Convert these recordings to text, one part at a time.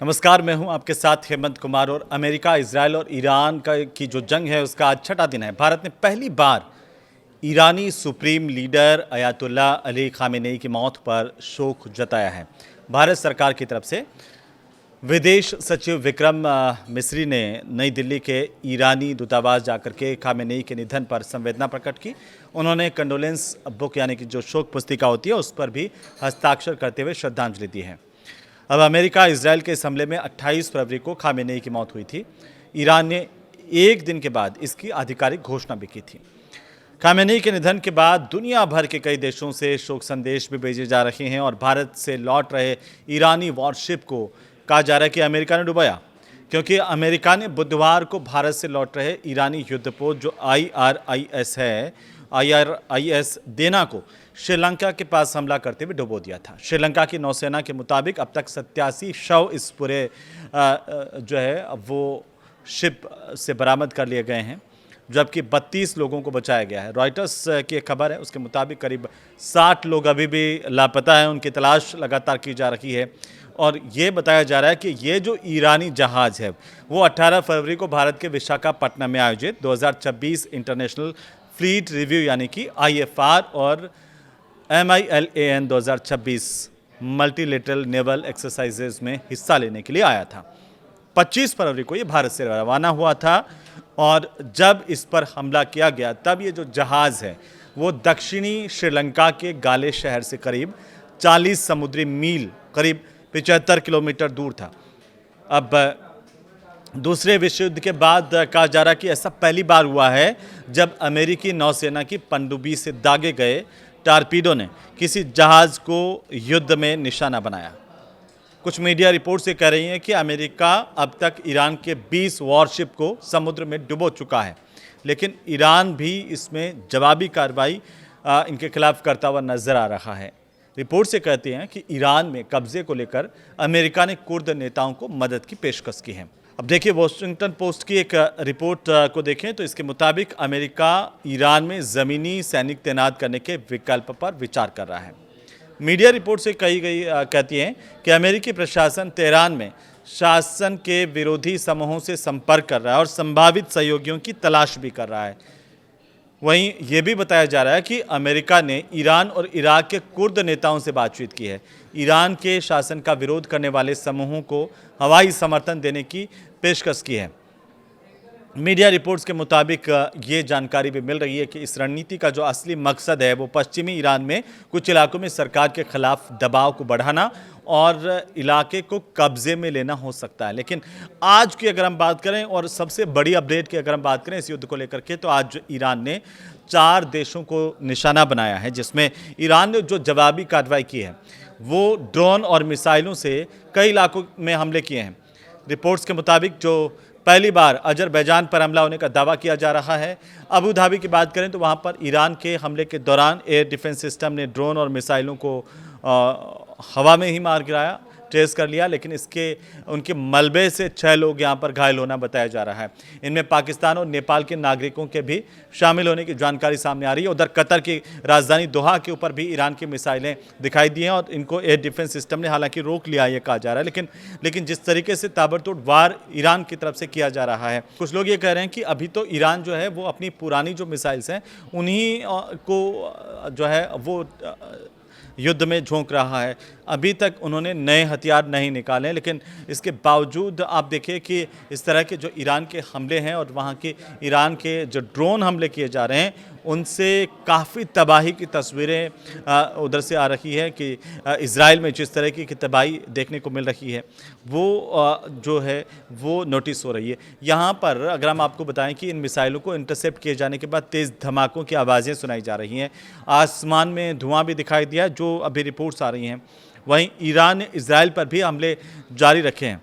नमस्कार, मैं हूं आपके साथ हेमंत कुमार। और अमेरिका, इजरायल और ईरान की जो जंग है उसका आज छठा दिन है। भारत ने पहली बार ईरानी supreme leader Ayatollah Ali Khamenei की मौत पर शोक जताया है। भारत सरकार की तरफ से विदेश सचिव विक्रम मिस्री ने नई दिल्ली के ईरानी दूतावास जाकर के खामेनेई के निधन पर संवेदना प्रकट की। उन्होंने कंडोलेंस बुक यानी कि जो शोक पुस्तिका होती है उस पर भी हस्ताक्षर करते हुए श्रद्धांजलि दी है। अब अमेरिका इजरायल के इस हमले में 28 फरवरी को खामेनेई की मौत हुई थी। ईरान ने एक दिन के बाद इसकी आधिकारिक घोषणा भी की थी। खामेनेई के निधन के बाद दुनिया भर के कई देशों से शोक संदेश भी भेजे जा रहे हैं और भारत से लौट रहे ईरानी वॉरशिप को कहा जा रहा है कि अमेरिका ने डुबाया, क्योंकि अमेरिका ने बुधवार को भारत से लौट रहे ईरानी युद्धपोत जो IRIS देना को श्रीलंका के पास हमला करते हुए डुबो दिया था। श्रीलंका की नौसेना के मुताबिक अब तक 87 शव इस पूरे जो है वो शिप से बरामद कर लिए गए हैं, जबकि 32 लोगों को बचाया गया है। रॉयटर्स की एक खबर है, उसके मुताबिक करीब 60 लोग अभी भी लापता हैं, उनकी तलाश लगातार की जा रही है। और ये बताया जा रहा है कि ये जो ईरानी जहाज़ है वो 18 फरवरी को भारत के विशाखापट्टनम में आयोजित 2026 इंटरनेशनल फ्लीट रिव्यू यानी कि IFR और MILAN 2026 मल्टीलेटरल नेवल एक्सरसाइजेज में हिस्सा लेने के लिए आया था। 25 फरवरी को ये भारत से रवाना हुआ था और जब इस पर हमला किया गया तब ये जो जहाज़ है वो दक्षिणी श्रीलंका के गाले शहर से करीब 40 समुद्री मील, करीब 75 किलोमीटर दूर था। अब दूसरे विश्व युद्ध के बाद कहा जा रहा कि ऐसा पहली बार हुआ है जब अमेरिकी नौसेना की पनडुब्बी से दागे गए टारपीडो ने किसी जहाज़ को युद्ध में निशाना बनाया। कुछ मीडिया रिपोर्ट से कह रही हैं कि अमेरिका अब तक ईरान के 20 वॉरशिप को समुद्र में डुबो चुका है, लेकिन ईरान भी इसमें जवाबी कार्रवाई इनके खिलाफ करता हुआ नजर आ रहा है। रिपोर्ट से कहते हैं कि ईरान में कब्जे को लेकर अमेरिका ने कुर्द नेताओं को मदद की पेशकश की है। अब देखिए, वॉशिंगटन पोस्ट की एक रिपोर्ट को देखें तो इसके मुताबिक अमेरिका ईरान में ज़मीनी सैनिक तैनात करने के विकल्प पर विचार कर रहा है। मीडिया रिपोर्ट से कहती हैं कि अमेरिकी प्रशासन तेहरान में शासन के विरोधी समूहों से संपर्क कर रहा है और संभावित सहयोगियों की तलाश भी कर रहा है। वहीं यह भी बताया जा रहा है कि अमेरिका ने ईरान और इराक के कुर्द नेताओं से बातचीत की है। ईरान के शासन का विरोध करने वाले समूहों को हवाई समर्थन देने की पेशकश की है। मीडिया रिपोर्ट्स के मुताबिक ये जानकारी भी मिल रही है कि इस रणनीति का जो असली मकसद है वो पश्चिमी ईरान में कुछ इलाकों में सरकार के खिलाफ दबाव को बढ़ाना और इलाके को कब्जे में लेना हो सकता है। लेकिन आज की अगर हम बात करें और सबसे बड़ी अपडेट की अगर हम बात करें इस युद्ध को लेकर के, तो आज ईरान ने 4 देशों को निशाना बनाया है, जिसमें ईरान ने जो जवाबी कार्रवाई की है वो ड्रोन और मिसाइलों से कई इलाकों में हमले किए हैं। रिपोर्ट्स के मुताबिक जो पहली बार अजरबैजान पर हमला होने का दावा किया जा रहा है। अबू धाबी की बात करें तो वहाँ पर ईरान के हमले के दौरान एयर डिफेंस सिस्टम ने ड्रोन और मिसाइलों को हवा में ही मार गिराया, ट्रेस कर लिया, लेकिन उनके मलबे से 6 लोग यहाँ पर घायल होना बताया जा रहा है। इनमें पाकिस्तान और नेपाल के नागरिकों के भी शामिल होने की जानकारी सामने आ रही है। उधर कतर की राजधानी दोहा के ऊपर भी ईरान की मिसाइलें दिखाई दी हैं और इनको एयर डिफेंस सिस्टम ने हालांकि रोक लिया, ये कहा जा रहा है। लेकिन जिस तरीके से ताबड़तोड़ वार ईरान की तरफ से किया जा रहा है, कुछ लोग ये कह रहे हैं कि अभी तो ईरान जो है वो अपनी पुरानी जो मिसाइल्स हैं उन्हीं को जो है वो युद्ध में झोंक रहा है। अभी तक उन्होंने नए हथियार नहीं निकाले, लेकिन इसके बावजूद आप देखिए कि इस तरह के जो ईरान के हमले हैं और वहाँ के ईरान के जो ड्रोन हमले किए जा रहे हैं उनसे काफ़ी तबाही की तस्वीरें उधर से आ रही है कि इज़राइल में जिस तरह की तबाही देखने को मिल रही है वो जो है वो नोटिस हो रही है। यहाँ पर अगर हम आपको बताएं कि इन मिसाइलों को इंटरसेप्ट किए जाने के बाद तेज़ धमाकों की आवाज़ें सुनाई जा रही हैं, आसमान में धुआं भी दिखाई दिया जो अभी रिपोर्ट्स आ रही हैं। वहीं ईरान ने इज़राइल पर भी हमले जारी रखे हैं।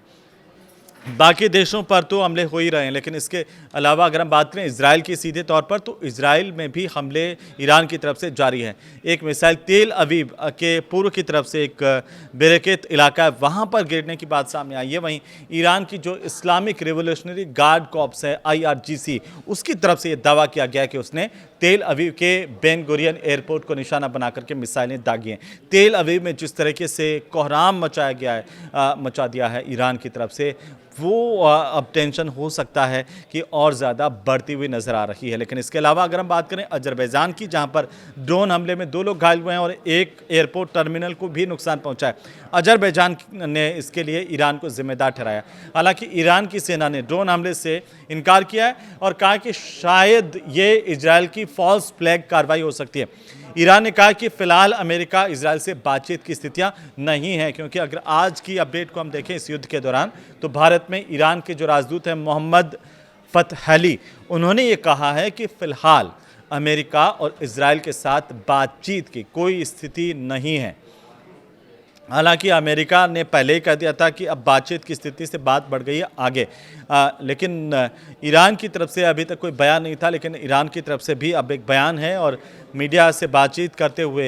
बाकी देशों पर तो हमले हो ही रहे हैं, लेकिन इसके अलावा अगर हम बात करें इजराइल की सीधे तौर पर, तो इजराइल में भी हमले ईरान की तरफ से जारी हैं। एक मिसाइल तेल अवीव के पूर्व की तरफ से एक बेरेकेत इलाका है वहाँ पर गिरने की बात सामने आई है। वहीं ईरान की जो इस्लामिक रिवोल्यूशनरी गार्ड कॉर्प्स है IRGC, उसकी तरफ से ये दावा किया गया कि उसने तेल अवीव के बेन गुरियन एयरपोर्ट को निशाना बना करके मिसाइलें दागी हैं। तेल अवीव में जिस तरीके से कोहराम मचा दिया है ईरान की तरफ से, वो अब टेंशन हो सकता है कि और ज़्यादा बढ़ती हुई नज़र आ रही है। लेकिन इसके अलावा अगर हम बात करें अजरबैजान की, जहां पर ड्रोन हमले में 2 लोग घायल हुए हैं और एक एयरपोर्ट टर्मिनल को भी नुकसान पहुंचा है, अजरबैजान ने इसके लिए ईरान को जिम्मेदार ठहराया। हालांकि ईरान की सेना ने ड्रोन हमले से इनकार किया है और कहा कि शायद ये इजरायल की फॉल्स फ्लैग कार्रवाई हो सकती है। ईरान ने कहा कि फिलहाल अमेरिका इजरायल से बातचीत की स्थितियां नहीं है, क्योंकि अगर आज की अपडेट को हम देखें इस युद्ध के दौरान, तो भारत में ईरान के जो राजदूत हैं मोहम्मद फतहली, उन्होंने ये कहा है कि फिलहाल अमेरिका और इजरायल के साथ बातचीत की कोई स्थिति नहीं है। हालांकि अमेरिका ने पहले ही कह दिया था कि अब बातचीत की स्थिति से बात बढ़ गई है आगे, लेकिन ईरान की तरफ से अभी तक कोई बयान नहीं था, लेकिन ईरान की तरफ से भी अब एक बयान है और मीडिया से बातचीत करते हुए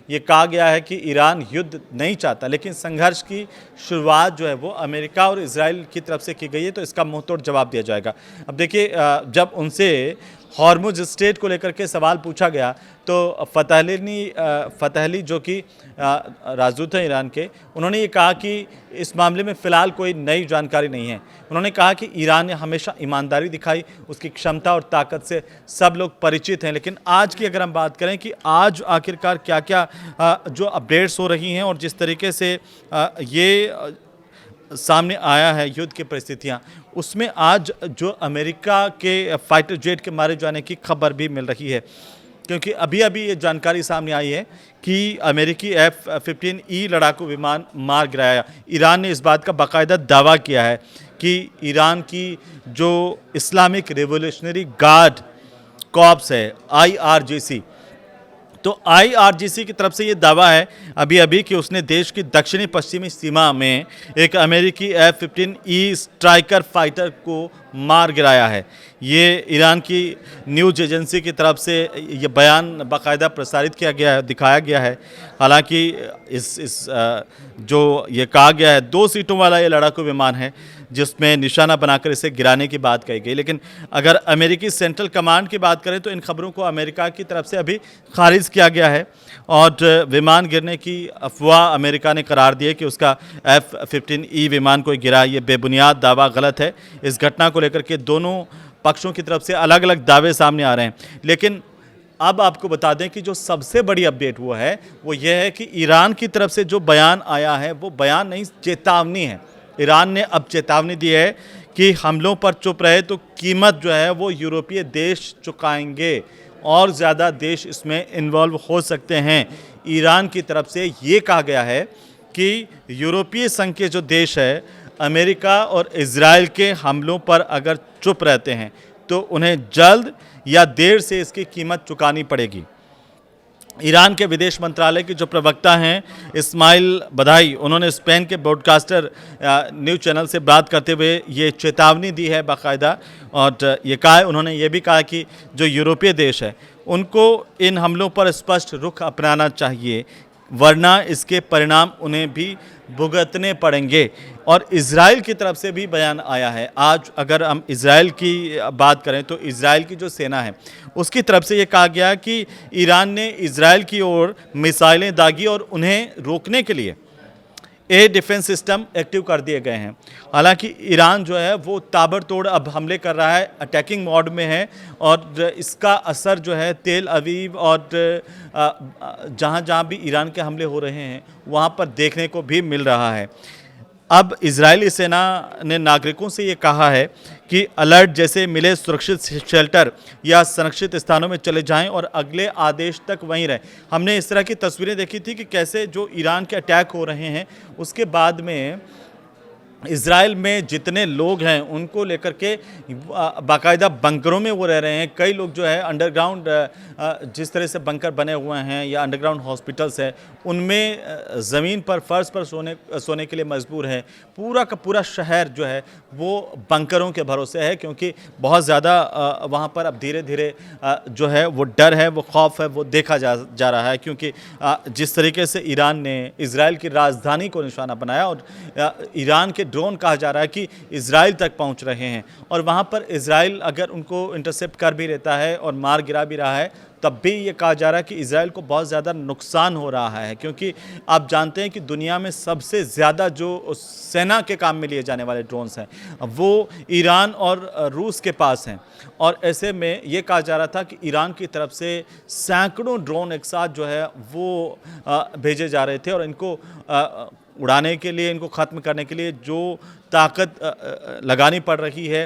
ये कहा गया है कि ईरान युद्ध नहीं चाहता, लेकिन संघर्ष की शुरुआत जो है वो अमेरिका और इजराइल की तरफ से की गई है, तो इसका मुंहतोड़ जवाब दिया जाएगा। अब देखिए, जब उनसे हॉर्मुज स्ट्रेट को लेकर के सवाल पूछा गया तो फतहली जो कि राजदूत हैं ईरान के, उन्होंने ये कहा कि इस मामले में फ़िलहाल कोई नई जानकारी नहीं है। उन्होंने कहा कि ईरान ने हमेशा ईमानदारी दिखाई, उसकी क्षमता और ताकत से सब लोग परिचित हैं। लेकिन आज की अगर हम बात करें कि आज आखिरकार क्या क्या जो अपडेट्स हो रही हैं और जिस तरीके से ये सामने आया है युद्ध की परिस्थितियां, उसमें आज जो अमेरिका के फाइटर जेट के मारे जाने की खबर भी मिल रही है, क्योंकि अभी अभी ये जानकारी सामने आई है कि अमेरिकी F-15E लड़ाकू विमान मार गिराया। ईरान ने इस बात का बाकायदा दावा किया है कि ईरान की जो इस्लामिक रिवोल्यूशनरी गार्ड कॉर्प्स है IRGC, तो IRGC की तरफ से ये दावा है अभी अभी कि उसने देश की दक्षिणी पश्चिमी सीमा में एक अमेरिकी F-15E स्ट्राइकर फाइटर को मार गिराया है। ये ईरान की न्यूज़ एजेंसी की तरफ से ये बयान बाकायदा प्रसारित किया गया है, दिखाया गया है। हालांकि इस जो ये कहा गया है 2 सीटों वाला ये लड़ाकू विमान है जिसमें निशाना बनाकर इसे गिराने की बात कही गई। लेकिन अगर अमेरिकी सेंट्रल कमांड की बात करें तो इन खबरों को अमेरिका की तरफ से अभी खारिज किया गया है और विमान गिरने की अफवाह अमेरिका ने करार दी है कि उसका F-15E विमान कोई गिरा। ये बेबुनियाद दावा गलत है। इस घटना को लेकर के दोनों पक्षों की तरफ से अलग अलग दावे सामने आ रहे हैं। लेकिन अब आपको बता दें कि जो सबसे बड़ी अपडेट हुआ है वो ये है कि ईरान की तरफ से जो बयान आया है वो बयान नहीं, चेतावनी है। ईरान ने अब चेतावनी दी है कि हमलों पर चुप रहे तो कीमत जो है वो यूरोपीय देश चुकाएंगे और ज़्यादा देश इसमें इन्वॉल्व हो सकते हैं। ईरान की तरफ से ये कहा गया है कि यूरोपीय संघ के जो देश है, अमेरिका और इजराइल के हमलों पर अगर चुप रहते हैं तो उन्हें जल्द या देर से इसकी कीमत चुकानी पड़ेगी। ईरान के विदेश मंत्रालय के जो प्रवक्ता हैं इस्माइल बधाई, उन्होंने स्पेन के ब्रॉडकास्टर न्यूज़ चैनल से बात करते हुए ये चेतावनी दी है बाकायदा, और ये कहा है, उन्होंने ये भी कहा कि जो यूरोपीय देश है उनको इन हमलों पर स्पष्ट रुख अपनाना चाहिए, वरना इसके परिणाम उन्हें भी भुगतने पड़ेंगे। और इजराइल की तरफ से भी बयान आया है। आज अगर हम इजराइल की बात करें तो इजराइल की जो सेना है उसकी तरफ से ये कहा गया कि ईरान ने इजराइल की ओर मिसाइलें दागी और उन्हें रोकने के लिए एयर डिफेंस सिस्टम एक्टिव कर दिए गए हैं। हालांकि ईरान जो है वो ताबड़तोड़ अब हमले कर रहा है, अटैकिंग मोड में है और इसका असर जो है तेल अवीव और जहां जहां भी ईरान के हमले हो रहे हैं वहां पर देखने को भी मिल रहा है। अब इजरायली सेना ने नागरिकों से ये कहा है कि अलर्ट जैसे मिले सुरक्षित शेल्टर या संरक्षित स्थानों में चले जाएं और अगले आदेश तक वहीं रहें। हमने इस तरह की तस्वीरें देखी थी कि कैसे जो ईरान के अटैक हो रहे हैं उसके बाद में इजराइल में जितने लोग हैं उनको लेकर के बाकायदा बंकरों में वो रह रहे हैं। कई लोग जो है अंडरग्राउंड जिस तरह से बंकर बने हुए हैं या अंडरग्राउंड हॉस्पिटल्स हैं उनमें ज़मीन पर फर्श पर सोने के लिए मजबूर है। पूरा का पूरा शहर जो है वो बंकरों के भरोसे है, क्योंकि बहुत ज़्यादा वहाँ पर अब धीरे धीरे जो है वो डर है, वो खौफ है, वो देखा जा रहा है। क्योंकि जिस तरीके से ईरान ने इजराइल की राजधानी को निशाना बनाया और ईरान के ड्रोन कहा जा रहा है कि इजराइल तक पहुंच रहे हैं और वहां पर इजराइल अगर उनको इंटरसेप्ट कर भी लेता है और मार गिरा भी रहा है तब भी ये कहा जा रहा है कि इजराइल को बहुत ज़्यादा नुकसान हो रहा है, क्योंकि आप जानते हैं कि दुनिया में सबसे ज़्यादा जो सेना के काम में लिए जाने वाले ड्रोन्स हैं वो ईरान और रूस के पास हैं। और ऐसे में ये कहा जा रहा था कि ईरान की तरफ से सैकड़ों ड्रोन एक साथ जो है वो भेजे जा रहे थे और इनको उड़ाने के लिए, इनको ख़त्म करने के लिए जो ताकत लगानी पड़ रही है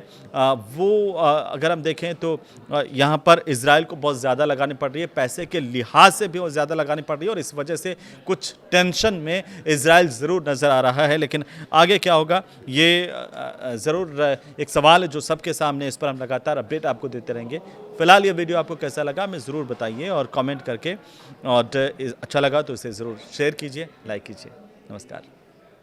वो अगर हम देखें तो यहाँ पर इजराइल को बहुत ज़्यादा लगानी पड़ रही है, पैसे के लिहाज से भी बहुत ज़्यादा लगानी पड़ रही है और इस वजह से कुछ टेंशन में इजराइल ज़रूर नज़र आ रहा है। लेकिन आगे क्या होगा ये ज़रूर एक सवाल है जो सबके सामने, इस पर हम लगातार अपडेट आपको देते रहेंगे। फिलहाल ये वीडियो आपको कैसा लगा हमें ज़रूर बताइए और कमेंट करके, और अच्छा लगा तो इसे ज़रूर शेयर कीजिए, लाइक कीजिए। नमस्कार।